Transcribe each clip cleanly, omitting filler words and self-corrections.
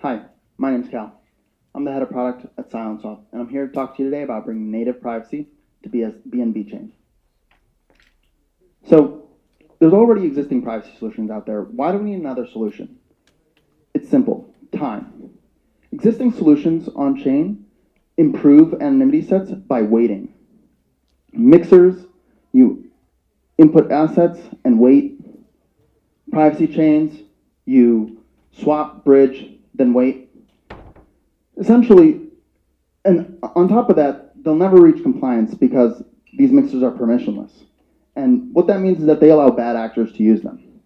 Hi, my name's Cal. I'm the head of product at SilentSwap, and I'm here to talk to you today about bringing native privacy to BNB Chain. So, there's already existing privacy solutions out there. Why do we need another solution? It's simple, time. Existing solutions on chain improve anonymity sets by waiting. Mixers, you input assets and wait. Privacy chains, you swap, bridge, then wait. Essentially, and on top of that, they'll never reach compliance because these mixers are permissionless. And what that means is that they allow bad actors to use them.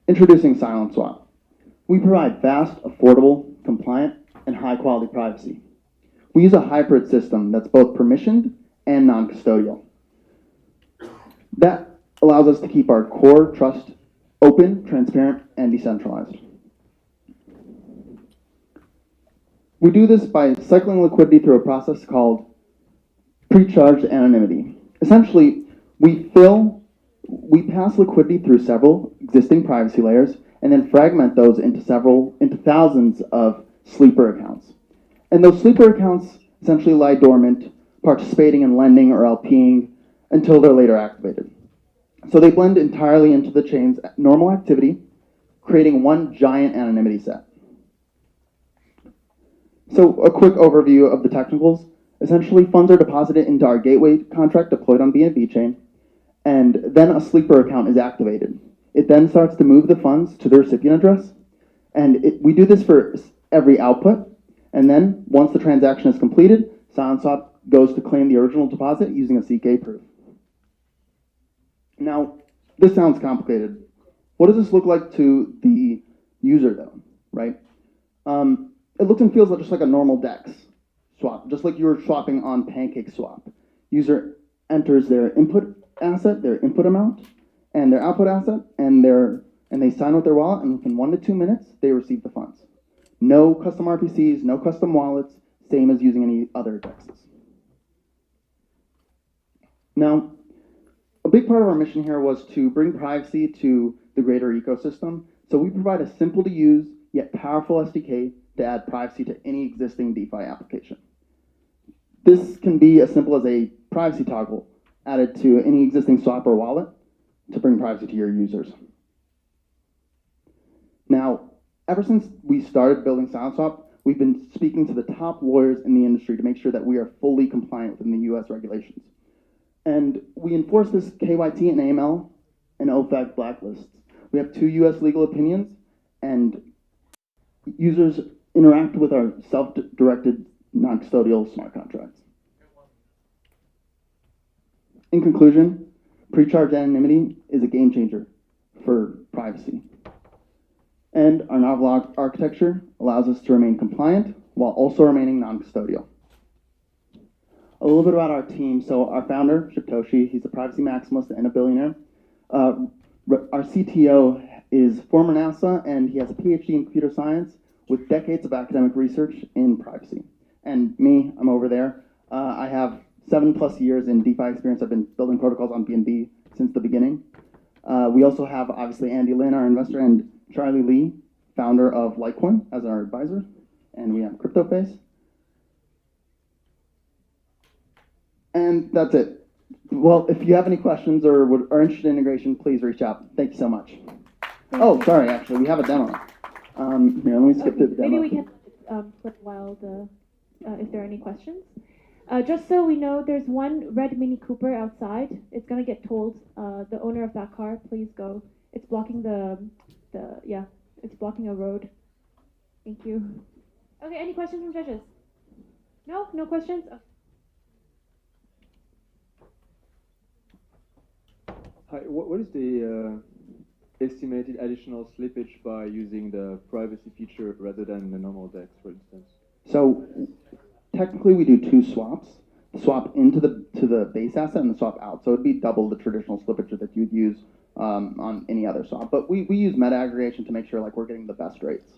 Introducing SilentSwap. We provide fast, affordable, compliant, and high-quality privacy. We use a hybrid system that's both permissioned and non-custodial. That allows us to keep our core trust open, transparent, and decentralized. We do this by cycling liquidity through a process called pre-charged anonymity. Essentially, we pass liquidity through several existing privacy layers and then fragment those into thousands of sleeper accounts. And those sleeper accounts essentially lie dormant, participating in lending or LPing until they're later activated. So they blend entirely into the chain's normal activity, creating one giant anonymity set. So a quick overview of the technicals. Essentially, funds are deposited into our gateway contract deployed on BNB Chain, and then a sleeper account is activated. It then starts to move the funds to the recipient address, and we do this for every output, and then once the transaction is completed, SilentSwap goes to claim the original deposit using a CK proof. Now, this sounds complicated. What does this look like to the user, though, right? It looks and feels just like a normal DEX swap, just like you were swapping on PancakeSwap. User enters their input asset, their input amount, and their output asset, and they sign with their wallet, and within 1 to 2 minutes, they receive the funds. No custom RPCs, no custom wallets, same as using any other DEXs. Now, a big part of our mission here was to bring privacy to the greater ecosystem, so we provide a simple to use yet powerful SDK to add privacy to any existing DeFi application. This can be as simple as a privacy toggle added to any existing swap or wallet to bring privacy to your users. Now, ever since we started building SilentSwap, we've been speaking to the top lawyers in the industry to make sure that we are fully compliant within the US regulations. And we enforce this KYT and AML and OFAC blacklists. We have 2 US legal opinions, and users interact with our self-directed non-custodial smart contracts. In conclusion, pre-charged anonymity is a game changer for privacy. And our novel architecture allows us to remain compliant while also remaining non-custodial. A little bit about our team. So our founder, Shitoshi, he's a privacy maximalist and a billionaire. Our CTO is former NASA, and he has a PhD in computer science with decades of academic research in privacy. And me, I'm over there. I have 7+ years in DeFi experience. I've been building protocols on BNB since the beginning. We also have, obviously, Andy Lin, our investor, and Charlie Lee, founder of Litecoin, as our advisor. And we have CryptoFace. And that's it. Well, if you have any questions or are interested in integration, please reach out. Thank you so much. Oh, sorry, actually, we have a demo. Here, let me skip to the demo. Maybe we can flip while if there are any questions. Just so we know, there's one red Mini Cooper outside. It's gonna get towed. The owner of that car, please go. It's blocking it's blocking a road. Thank you. Okay, any questions from judges? No? No questions? Okay. Hi, what is the estimated additional slippage by using the privacy feature rather than the normal DEX, for instance? So technically we do 2 swaps. The swap into the base asset and the swap out. So it'd be double the traditional slippage that you'd use on any other swap. But we use meta aggregation to make sure we're getting the best rates.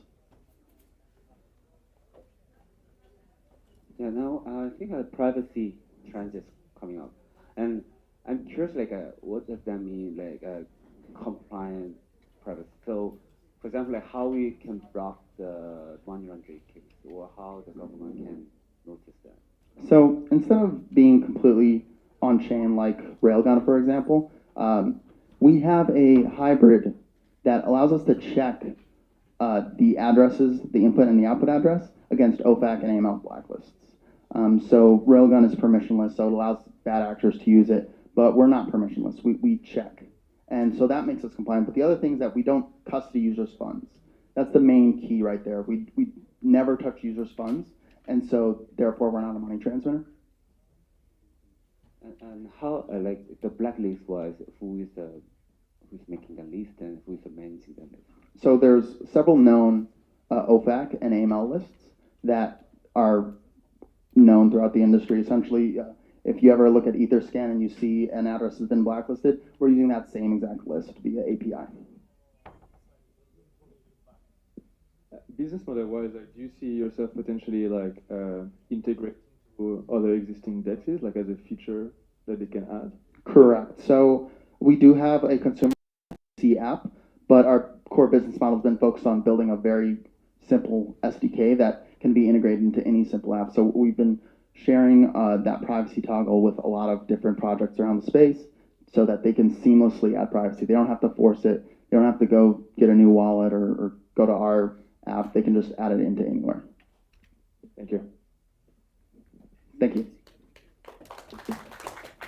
Yeah, now I think a privacy trend is coming up. And I'm curious, what does that mean, compliant privacy? So For example, like how we can block the money laundering case, or how the government can notice that. So instead of being completely on-chain like Railgun, for example, we have a hybrid that allows us to check the addresses, the input and the output address, against OFAC and AML blacklists. So Railgun is permissionless, so it allows bad actors to use it, but we're not permissionless. We check. And so that makes us compliant. But the other thing is that we don't custody users' funds. That's the main key right there. We never touch users' funds, and so therefore we're not a money transmitter. And how, like the blacklist wise, who's making the list and who's managing the list? So there's several known OFAC and AML lists that are known throughout the industry. Essentially, if you ever look at Etherscan and you see an address has been blacklisted, we're using that same exact list via API. Business model wise, like, do you see yourself potentially like integrate to other existing dexes, like as a feature that they can add? Correct. So we do have a consumer app, but our core business model has been focused on building a very simple SDK that can be integrated into any simple app. So we've been sharing that privacy toggle with a lot of different projects around the space so that they can seamlessly add privacy. They don't have to force it. They don't have to go get a new wallet or go to our app. They can just add it into anywhere. Thank you. Thank you.